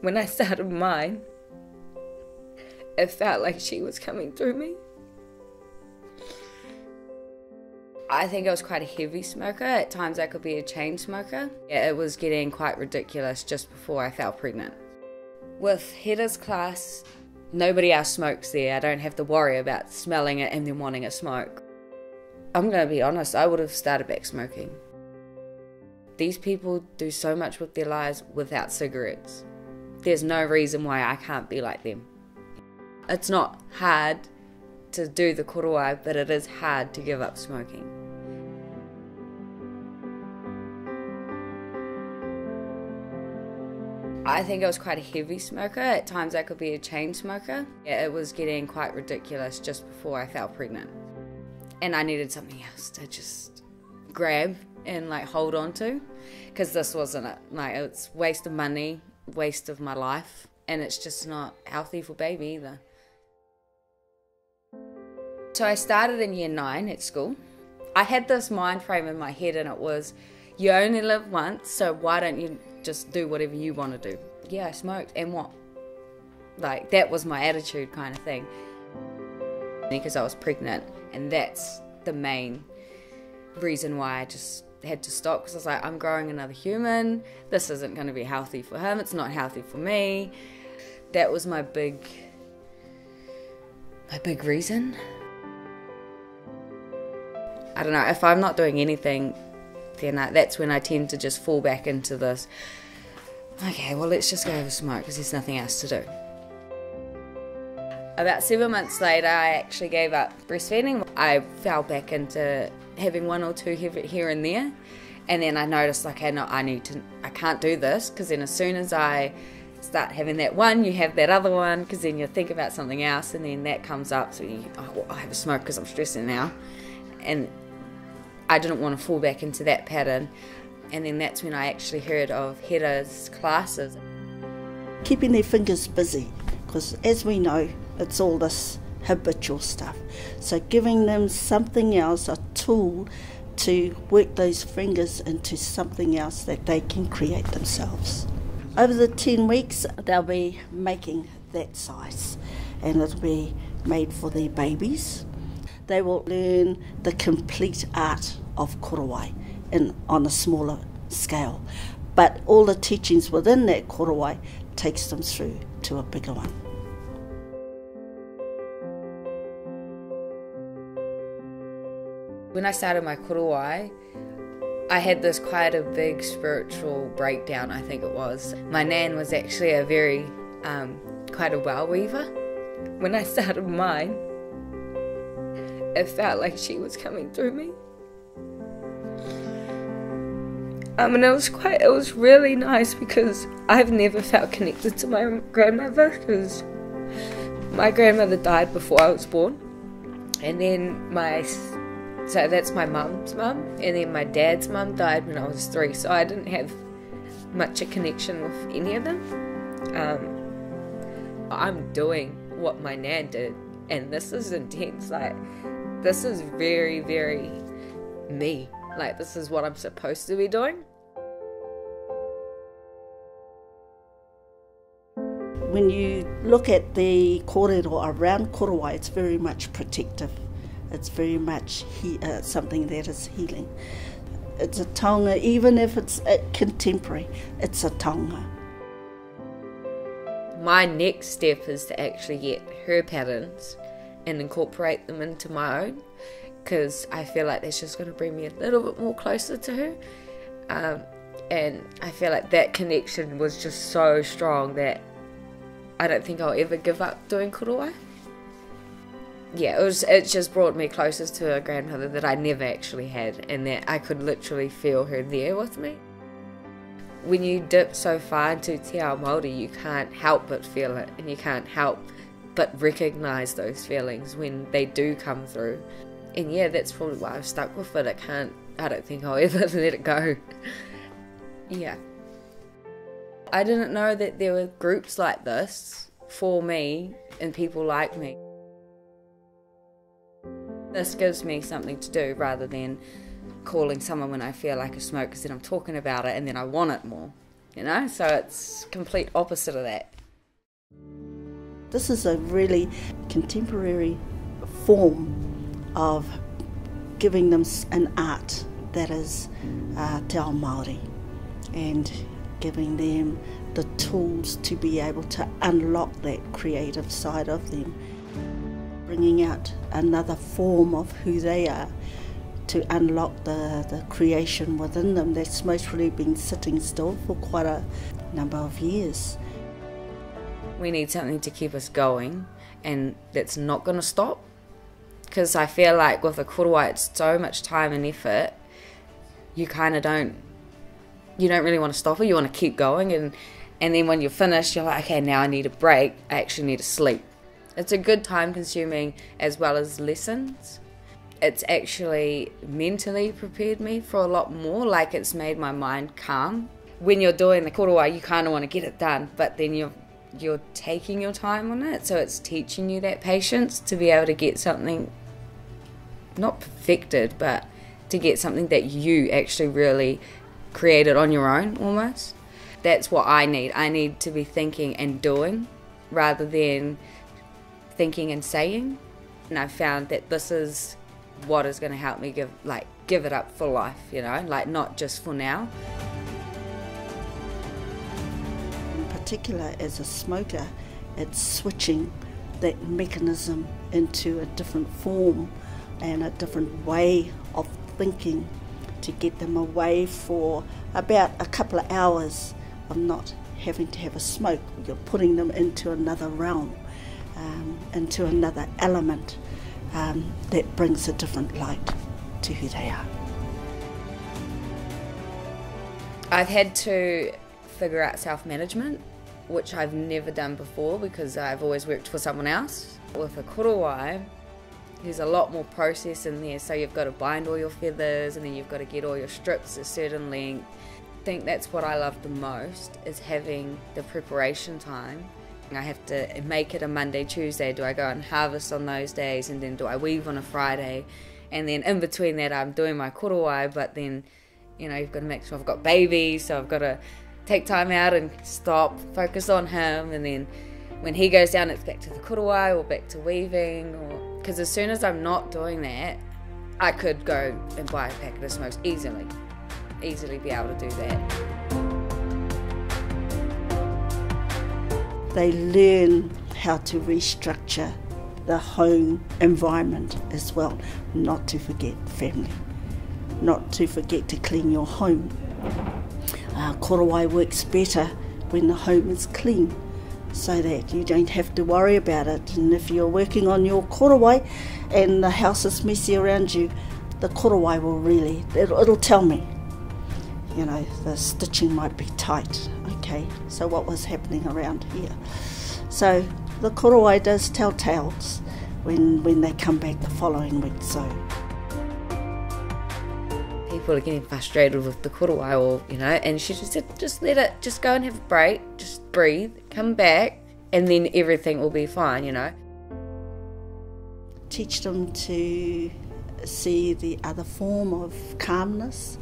When I started mine, it felt like she was coming through me. I think I was quite a heavy smoker. At times I could be a chain smoker. Yeah, it was getting quite ridiculous just before I fell pregnant. With Heda's class, nobody else smokes there. I don't have to worry about smelling it and then wanting a smoke. I'm going to be honest, I would have started back smoking. These people do so much with their lives without cigarettes. There's no reason why I can't be like them. It's not hard to do the korowai, but it is hard to give up smoking. I think I was quite a heavy smoker. At times I could be a chain smoker. Yeah, it was getting quite ridiculous just before I fell pregnant. And I needed something else to just grab and like hold on to, because this wasn't it. Like, it's waste of money, waste of my life, and it's just not healthy for baby either. So I started in year 9 at school. I had this mind frame in my head, and it was, you only live once, so why don't you just do whatever you want to do? Yeah, I smoked, and what? Like, that was my attitude kind of thing. Because I was pregnant, and that's the main reason why I just had to stop, because I was like, I'm growing another human, this isn't going to be healthy for him, it's not healthy for me. That was my big reason. I don't know, if I'm not doing anything, then that's when I tend to just fall back into this, okay, well, let's just go have a smoke because there's nothing else to do. About 7 months later, I actually gave up breastfeeding. I fell back into having 1 or 2 here and there, and then I noticed, okay, no, I can't do this, because then as soon as I start having that one, you have that other one, because then you think about something else, and then that comes up, so I have a smoke because I'm stressing now, and I didn't want to fall back into that pattern. And then that's when I actually heard of Heda's classes. Keeping their fingers busy, because as we know, it's all this habitual stuff. So giving them something else, a tool to work those fingers into something else that they can create themselves. Over the 10 weeks, they'll be making that size, and it'll be made for their babies. They will learn the complete art of korowai on a smaller scale. But all the teachings within that korowai takes them through to a bigger one. When I started my korowai, I had this quite a big spiritual breakdown, I think it was. My nan was actually a very, quite a well weaver. When I started mine, it felt like she was coming through me. And it was really nice, because I've never felt connected to my grandmother, because my grandmother died before I was born. And then so that's my mum's mum, and then my dad's mum died when I was 3, so I didn't have much a connection with any of them. I'm doing what my nan did, and this is intense. Like, this is very, very me. Like, this is what I'm supposed to be doing. When you look at the kōrero around korowai, it's very much protective. It's very much something that is healing. It's a taonga, even if it's contemporary, it's a taonga. My next step is to actually get her patterns and incorporate them into my own, because I feel like that's just going to bring me a little bit more closer to her. And I feel like that connection was just so strong that I don't think I'll ever give up doing korowai. Yeah, it just brought me closer to a grandmother that I never actually had, and that I could literally feel her there with me. When you dip so far into te ao Māori, you can't help but feel it, and you can't help but recognise those feelings when they do come through. And yeah, that's probably why I've stuck with it. I don't think I'll ever let it go. Yeah. I didn't know that there were groups like this for me and people like me. This gives me something to do rather than calling someone when I feel like a smoke, because then I'm talking about it and then I want it more. you know, so it's complete opposite of that. This is a really contemporary form of giving them an art that is te ao Māori, and giving them the tools to be able to unlock that creative side of them, bringing out another form of who they are, to unlock the creation within them that's mostly been sitting still for quite a number of years. We need something to keep us going, and that's not going to stop, because I feel like with the korowai it's so much time and effort, you don't really want to stop it, you want to keep going, and then when you're finished you're like, okay, now I need a break, I actually need to sleep. It's a good time consuming as well as lessons. It's actually mentally prepared me for a lot more, like it's made my mind calm. When you're doing the korowai, you kind of want to get it done, but then you're taking your time on it, so it's teaching you that patience to be able to get something, not perfected, but to get something that you actually really created on your own almost. That's what I need. I need to be thinking and doing rather than thinking and saying. And I found that this is what is going to help me give it up for life, you know, like not just for now. In particular, as a smoker, it's switching that mechanism into a different form and a different way of thinking, to get them away for about a couple of hours of not having to have a smoke. You're putting them into another realm, into another element that brings a different light to who they are. I've had to figure out self-management, which I've never done before because I've always worked for someone else. With a korowai, there's a lot more process in there, so you've got to bind all your feathers and then you've got to get all your strips a certain length. I think that's what I love the most, is having the preparation time. I have to make it a Monday, Tuesday, do I go and harvest on those days, and then do I weave on a Friday, and then in between that I'm doing my korowai, but then, you know, you've got to make sure I've got babies, so I've got to take time out and stop, focus on him, and then when he goes down it's back to the korowai or back to weaving, because as soon as I'm not doing that, I could go and buy a packet of smokes easily be able to do that. They learn how to restructure the home environment as well, not to forget family, not to forget to clean your home. Korowai works better when the home is clean, so that you don't have to worry about it. And if you're working on your korowai and the house is messy around you, the korowai will really, it'll tell me, you know, the stitching might be tight. Okay, so what was happening around here? So the korowai does tell tales when they come back the following week. So people are getting frustrated with the korowai, or you know, and she just said, just let it, just go and have a break, just breathe, come back, and then everything will be fine, you know. Teach them to see the other form of calmness.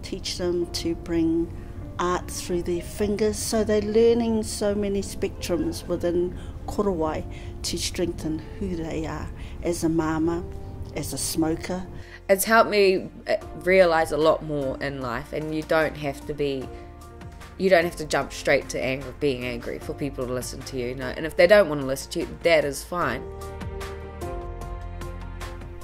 Teach them to bring art through their fingers, so they're learning so many spectrums within korowai to strengthen who they are as a mama, as a smoker. It's helped me realise a lot more in life, and you don't have to jump straight to being angry for people to listen to you, you know? And if they don't want to listen to you, that is fine.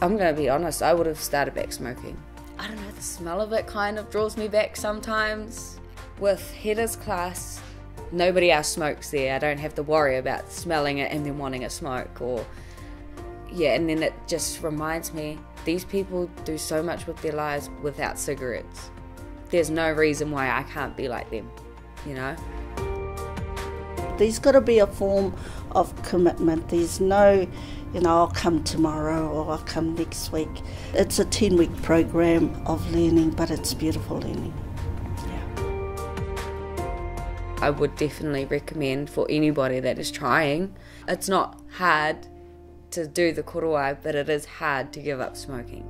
I'm going to be honest, I would have started back smoking. I don't know, the smell of it kind of draws me back sometimes. With Heda's class, nobody else smokes there. I don't have to worry about smelling it and then wanting a smoke, or yeah, and then it just reminds me, these people do so much with their lives without cigarettes. There's no reason why I can't be like them, you know? There's got to be a form of commitment. There's no, you know, I'll come tomorrow or I'll come next week. It's a 10-week program of learning, but it's beautiful learning. I would definitely recommend for anybody that is trying. It's not hard to do the korowai, but it is hard to give up smoking.